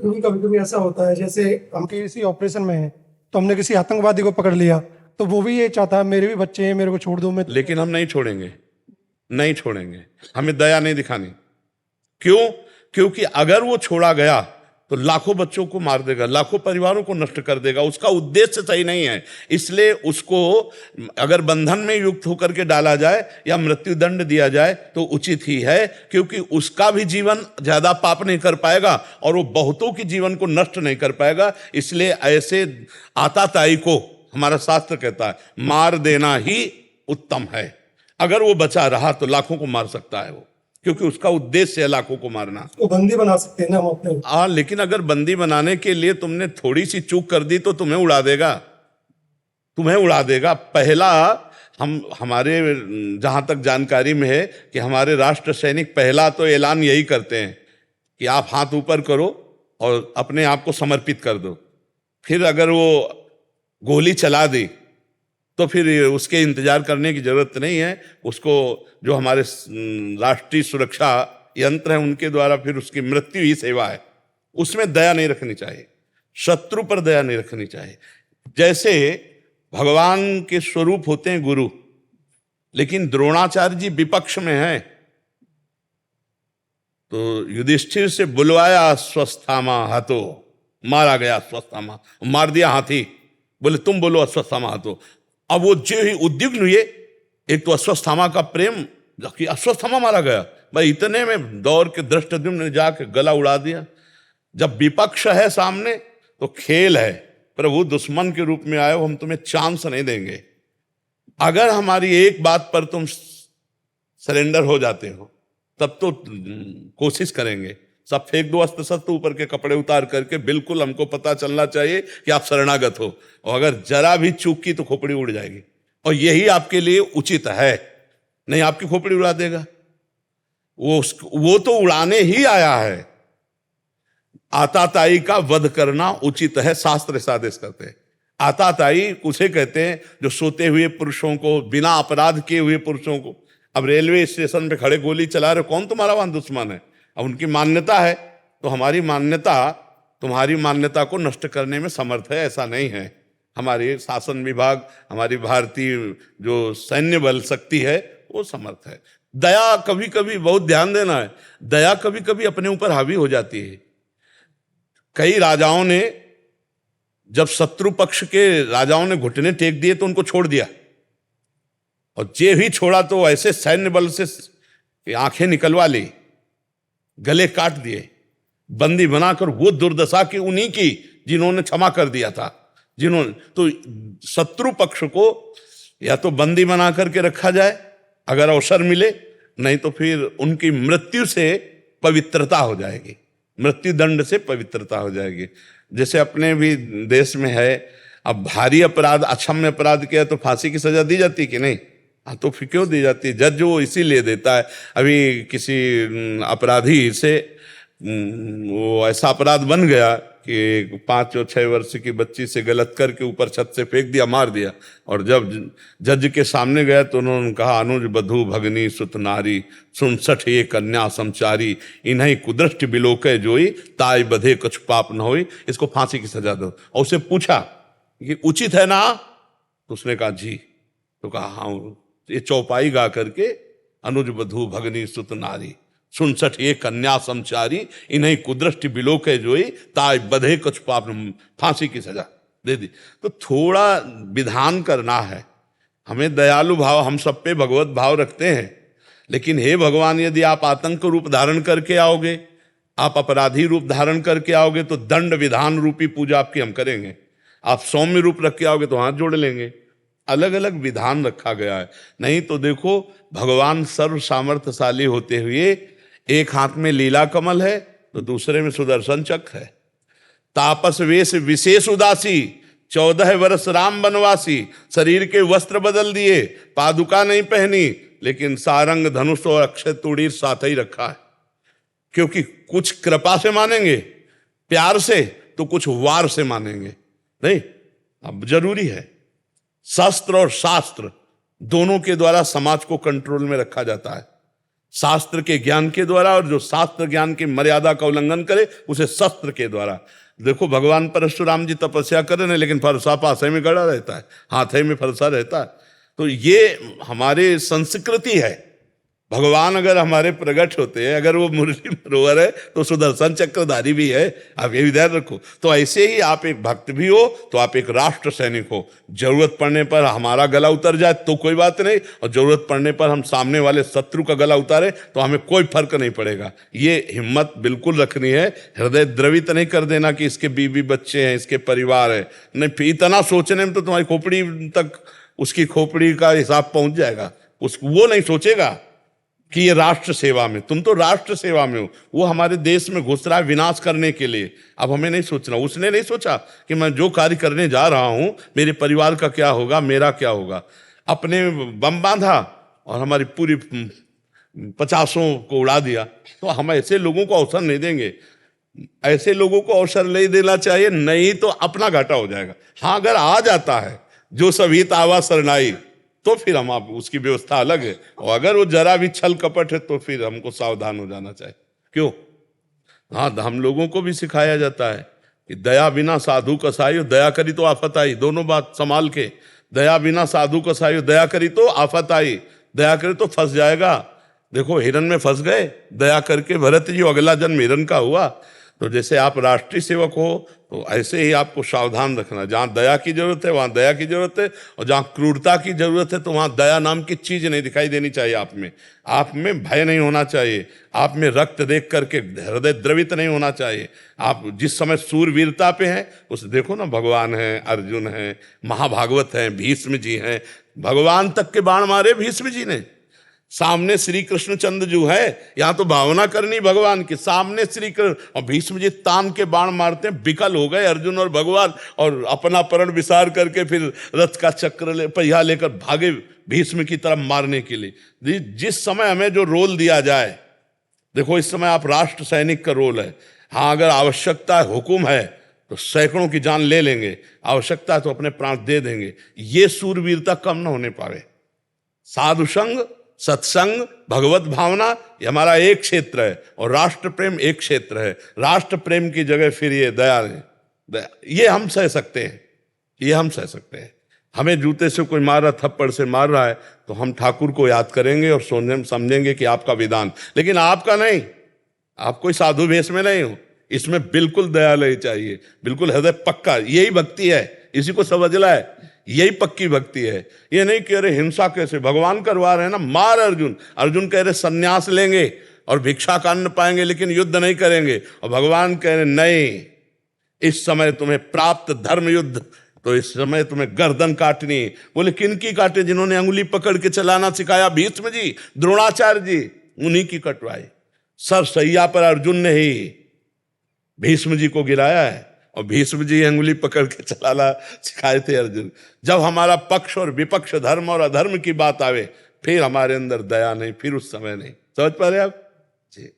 क्योंकि कभी कभी ऐसा होता है, जैसे हम किसी ऑपरेशन में हैं तो हमने किसी आतंकवादी को पकड़ लिया, तो वो भी ये चाहता है मेरे भी बच्चे हैं, मेरे को छोड़ दो। मैं लेकिन हम नहीं छोड़ेंगे, नहीं छोड़ेंगे, हमें दया नहीं दिखानी। क्यों? क्योंकि अगर वो छोड़ा गया तो लाखों बच्चों को मार देगा, लाखों परिवारों को नष्ट कर देगा। उसका उद्देश्य सही नहीं है। इसलिए उसको अगर बंधन में युक्त होकर के डाला जाए या मृत्यु दंड दिया जाए तो उचित ही है, क्योंकि उसका भी जीवन ज्यादा पाप नहीं कर पाएगा और वो बहुतों की जीवन को नष्ट नहीं कर पाएगा। इसलिए ऐसे आताताई को हमारा शास्त्र कहता है मार देना ही उत्तम है। अगर वो बचा रहा तो लाखों को मार सकता है वो, क्योंकि उसका उद्देश्य है लाखों को मारना। उसको बंदी बना सकते हैं ना हम अपने। हाँ, लेकिन अगर बंदी बनाने के लिए तुमने थोड़ी सी चूक कर दी तो तुम्हें उड़ा देगा, तुम्हें उड़ा देगा। पहला हमारे जहां तक जानकारी में है कि हमारे राष्ट्र सैनिक पहला तो ऐलान यही करते हैं कि आप हाथ ऊपर करो और अपने आप को समर्पित कर दो। फिर अगर वो गोली चला दी तो फिर उसके इंतजार करने की जरूरत नहीं है। उसको जो हमारे राष्ट्रीय सुरक्षा यंत्र है उनके द्वारा फिर उसकी मृत्यु ही सेवा है। उसमें दया नहीं रखनी चाहिए, शत्रु पर दया नहीं रखनी चाहिए। जैसे भगवान के स्वरूप होते हैं गुरु, लेकिन द्रोणाचार्य जी विपक्ष में हैं, तो युधिष्ठिर से बुलवाया अश्वत्थामा हाथो, मारा गया अश्वत्थामा, मार दिया हाथी। बोले तुम बोलो अश्वत्थामा हाथो। अब वो जो ही उद्विग्न हुए, एक तो अश्वत्थामा का प्रेम कि अश्वत्थामा मारा गया, भाई इतने में दौड़ के धृष्टद्युम्न ने जाके गला उड़ा दिया। जब विपक्ष है सामने तो खेल है, प्रभु दुश्मन के रूप में आए हो, हम तुम्हें चांस नहीं देंगे। अगर हमारी एक बात पर तुम सरेंडर हो जाते हो तब तो कोशिश करेंगे, सब फेंक दो अस्त्र शस्त्र, ऊपर के कपड़े उतार करके। बिल्कुल हमको पता चलना चाहिए कि आप शरणागत हो, और अगर जरा भी चूक की तो खोपड़ी उड़ जाएगी। और यही आपके लिए उचित है, नहीं आपकी खोपड़ी उड़ा देगा वो तो उड़ाने ही आया है। आताताई का वध करना उचित है, शास्त्र ऐसा आदेश करते हैं। आताताई उसे कहते हैं जो सोते हुए पुरुषों को, बिना अपराध किए हुए पुरुषों को, अब रेलवे स्टेशन पे खड़े गोली चला रहे, कौन तुम्हारा वहां दुश्मन है? अब उनकी मान्यता है, तो हमारी मान्यता तुम्हारी मान्यता को नष्ट करने में समर्थ है, ऐसा नहीं है। हमारी शासन विभाग, हमारी भारतीय जो सैन्य बल शक्ति है वो समर्थ है। दया कभी कभी, बहुत ध्यान देना है, दया कभी कभी अपने ऊपर हावी हो जाती है। कई राजाओं ने, जब शत्रु पक्ष के राजाओं ने घुटने टेक दिए तो उनको छोड़ दिया, और जे भी छोड़ा तो ऐसे सैन्य बल से आंखें निकलवा ली, गले काट दिए, बंदी बनाकर। वो दुर्दशा की उन्हीं की जिन्होंने क्षमा कर दिया था, जिन्होंने। तो शत्रु पक्ष को या तो बंदी बना करके रखा जाए अगर अवसर मिले, नहीं तो फिर उनकी मृत्यु से पवित्रता हो जाएगी, मृत्यु दंड से पवित्रता हो जाएगी। जैसे अपने भी देश में है, अब भारी अपराध, अक्षम्य अपराध किया तो फांसी की सजा दी जाती कि नहीं? हाँ, तो फिर क्यों दी जाती है? जज वो इसीलिए देता है। अभी किसी अपराधी से वो ऐसा अपराध बन गया कि 5 और 6 वर्ष की बच्ची से गलत करके ऊपर छत से फेंक दिया, मार दिया। और जब जज के सामने गया तो उन्होंने कहा, अनुज बधू भगनी सुत नारी, 67 ये कन्या समचारी, इन्हीं कुदृष्टि बिलोके जोई, ताई बधे कुछ पाप न होई, इसको फांसी की सजा दो। और उसे पूछा कि उचित है ना? तो उसने कहा जी। तो कहा हाँ, ये चौपाई गा करके, अनुज बधू भगनी सुत नारी, 67 ये कन्या समचारी, इन्हीं कुदृष्टि बिलोके जोई, ताई बधे कुछ पाप, फांसी की सजा दे दी। तो थोड़ा विधान करना है हमें। दयालु भाव, हम सब पे भगवत भाव रखते हैं, लेकिन हे भगवान, यदि आप आतंक रूप धारण करके आओगे, आप अपराधी रूप धारण करके आओगे, तो दंड विधान रूपी पूजा आपकी हम करेंगे। आप सौम्य रूप रख के आओगे तो हाथ जोड़ लेंगे। अलग अलग विधान रखा गया है। नहीं तो देखो, भगवान सर्व सामर्थ्यशाली होते हुए एक हाथ में लीला कमल है तो दूसरे में सुदर्शन चक्र है। तापस वेश विशेष उदासी, 14 वर्ष राम वनवासी, शरीर के वस्त्र बदल दिए, पादुका नहीं पहनी, लेकिन सारंग धनुष और अक्षय तूणीर साथ ही रखा है। क्योंकि कुछ कृपा से मानेंगे, प्यार से, तो कुछ वार से मानेंगे। नहीं, अब जरूरी है। शस्त्र और शास्त्र दोनों के द्वारा समाज को कंट्रोल में रखा जाता है। शास्त्र के ज्ञान के द्वारा, और जो शास्त्र ज्ञान की मर्यादा का उल्लंघन करे उसे शस्त्र के द्वारा। देखो भगवान परशुराम जी तपस्या कर रहे हैं, लेकिन फरसा पासे में गड़ा रहता है, हाथे में फरसा रहता है। तो ये हमारे संस्कृति है। भगवान अगर हमारे प्रकट होते हैं, अगर वो मुरली मनोहर है तो सुदर्शन चक्रधारी भी है, आप ये ध्यान रखो। तो ऐसे ही आप एक भक्त भी हो तो आप एक राष्ट्र सैनिक हो। जरूरत पड़ने पर हमारा गला उतर जाए तो कोई बात नहीं, और जरूरत पड़ने पर हम सामने वाले शत्रु का गला उतारे तो हमें कोई फर्क नहीं पड़ेगा। ये हिम्मत बिल्कुल रखनी है, हृदय द्रवित नहीं कर देना कि इसके बीवी बच्चे हैं, इसके परिवार है। नहीं, इतना सोचने में तो तुम्हारी खोपड़ी तक, उसकी खोपड़ी का हिसाब पहुंच जाएगा। वो नहीं सोचेगा कि ये राष्ट्र सेवा में, तुम तो राष्ट्र सेवा में हो। वो हमारे देश में घुस रहा है विनाश करने के लिए। अब हमें नहीं सोचना, उसने नहीं सोचा कि मैं जो कार्य करने जा रहा हूं मेरे परिवार का क्या होगा, मेरा क्या होगा। अपने बम बांधा और हमारी पूरी 50 को उड़ा दिया। तो हम ऐसे लोगों को अवसर नहीं देंगे, ऐसे लोगों को अवसर नहीं देना चाहिए, नहीं तो अपना घाटा हो जाएगा। हाँ, अगर आ जाता है जो सभी आवा शरणाई तो फिर हम आप उसकी व्यवस्था अलग है, और अगर वो जरा भी छल कपट है तो फिर हमको सावधान हो जाना चाहिए। क्यों? हाँ, हम लोगों को भी सिखाया जाता है कि दया बिना साधु कसाई, दया करी तो आफत आई। दोनों बात संभाल के, दया बिना साधु कसाई, दया करी तो आफत आई, दया करी तो फंस जाएगा। देखो हिरन में फंस गए, दया करके भरत जी अगला जन्म हिरन का हुआ। तो जैसे आप राष्ट्रीय सेवक हो तो ऐसे ही आपको सावधान रखना। जहाँ दया की जरूरत है वहाँ दया की जरूरत है, और जहाँ क्रूरता की जरूरत है तो वहाँ दया नाम की चीज नहीं दिखाई देनी चाहिए आप में। आप में भय नहीं होना चाहिए, आप में रक्त देख करके हृदय द्रवित नहीं होना चाहिए। आप जिस समय सूरवीरता पे हैं उस देखो ना, भगवान हैं, अर्जुन हैं, महाभागवत हैं, भीष्म जी हैं, भगवान तक के बाण मारे भीष्म जी ने। सामने श्री कृष्णचंद्र जो है, यहां तो भावना करनी भगवान की, सामने श्री कृष्ण, और भीष्म जी तान के बाण मारते हैं, विकल हो गए अर्जुन और भगवान, और अपना परण विसार करके फिर रथ का चक्र पहिया लेकर भागे भीष्म की तरफ मारने के लिए। जिस समय हमें जो रोल दिया जाए, देखो इस समय आप राष्ट्र सैनिक का रोल है। हाँ, अगर आवश्यकता है, हुक्म है तो सैकड़ों की जान ले लेंगे, आवश्यकता है तो अपने प्राण दे देंगे। ये सूरवीरता कम न होने पावे। साधु संग, सत्संग, भगवत भावना, ये हमारा एक क्षेत्र है, और राष्ट्र प्रेम एक क्षेत्र है। राष्ट्र प्रेम की जगह फिर ये दया है, ये हम सह सकते हैं, ये हम सह सकते हैं। हमें जूते से कोई मार रहा, थप्पड़ से मार रहा है तो हम ठाकुर को याद करेंगे और समझेंगे कि आपका विधान, लेकिन आपका नहीं। आप कोई साधु वेश में नहीं हो, इसमें बिल्कुल दया नहीं चाहिए, बिल्कुल हृदय पक्का। यही भक्ति है, इसी को समझना है, यही पक्की भक्ति है। ये नहीं कह रहे हिंसा कैसे, भगवान करवा रहे हैं ना, मार अर्जुन। अर्जुन कह रहे सन्यास लेंगे और भिक्षा का अन्न पाएंगे लेकिन युद्ध नहीं करेंगे, और भगवान कह रहे नहीं, इस समय तुम्हें प्राप्त धर्म युद्ध, तो इस समय तुम्हें गर्दन काटनी। बोले किन की काटे? जिन्होंने अंगुली पकड़ के चलाना सिखाया, भीष्म जी, द्रोणाचार्य जी, उन्हीं की कटवाई। सर सैया पर अर्जुन ने ही भीष्म जी को गिराया है, और भीष्म जी अंगुली पकड़ के चलाना सिखाए थे अर्जुन। जब हमारा पक्ष और विपक्ष, धर्म और अधर्म की बात आवे, फिर हमारे अंदर दया नहीं, फिर उस समय नहीं। समझ पा रहे आप जी?